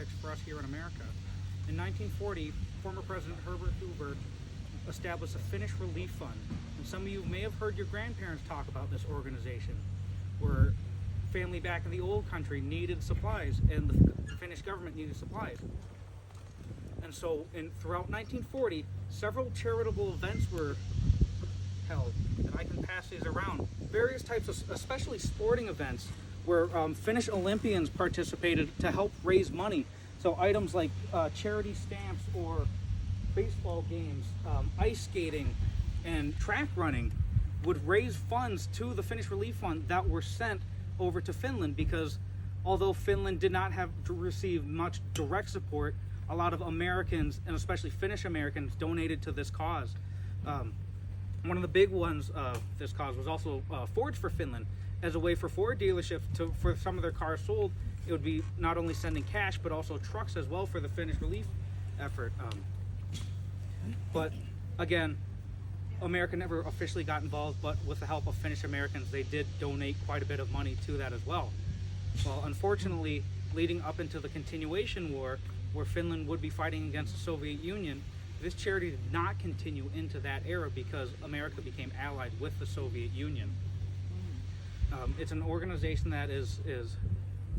context for us here in America. In 1940, former President Herbert Hoover established a Finnish Relief Fund. And some of you may have heard your grandparents talk about this organization, where family back in the old country needed supplies, and the Finnish government needed supplies. And so throughout 1940, several charitable events were held, and I can pass these around. Various types of, especially sporting events, where Finnish Olympians participated to help raise money. So items like charity stamps or baseball games, ice skating, and track running would raise funds to the Finnish Relief Fund that were sent over to Finland, because although Finland did not have to receive much direct support, a lot of Americans, and especially Finnish Americans, donated to this cause. One of the big ones of this cause was also Fords for Finland. As a way for Ford dealerships for some of their cars sold, it would be not only sending cash, but also trucks as well for the Finnish relief effort. But again, America never officially got involved, but with the help of Finnish Americans, they did donate quite a bit of money to that as well. Well, unfortunately, leading up into the continuation war, where Finland would be fighting against the Soviet Union, this charity did not continue into that era because America became allied with the Soviet Union. It's an organization that is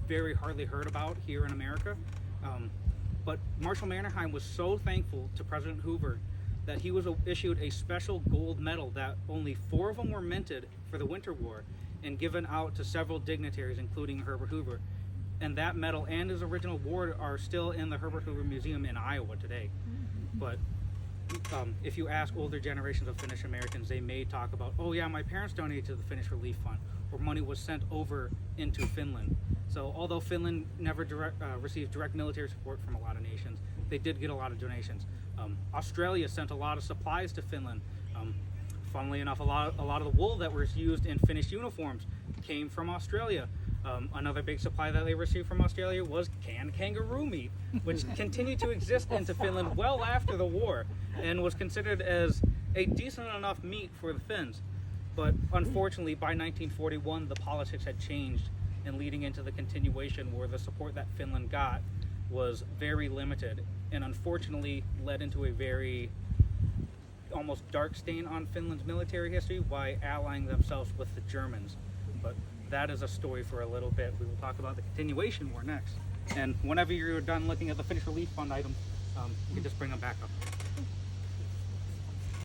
very hardly heard about here in America, but Marshal Mannerheim was so thankful to President Hoover that he was issued a special gold medal that only 4 of them were minted for the Winter War and given out to several dignitaries, including Herbert Hoover. And that medal and his original award are still in the Herbert Hoover Museum in Iowa today. But if you ask older generations of Finnish Americans, they may talk about, oh yeah, my parents donated to the Finnish Relief Fund, or money was sent over into Finland. So although Finland never received direct military support from a lot of nations, they did get a lot of donations. Australia sent a lot of supplies to Finland. Funnily enough, a lot of the wool that was used in Finnish uniforms came from Australia. Another big supply that they received from Australia was canned kangaroo meat, which continued to exist into Finland well after the war and was considered as a decent enough meat for the Finns. But unfortunately, by 1941, the politics had changed, and leading into the continuation war, the support that Finland got was very limited, and unfortunately led into a very almost dark stain on Finland's military history by allying themselves with the Germans. But that is a story for a little bit. We will talk about the continuation war next. And whenever you're done looking at the Finnish Relief Fund items, you can just bring them back up.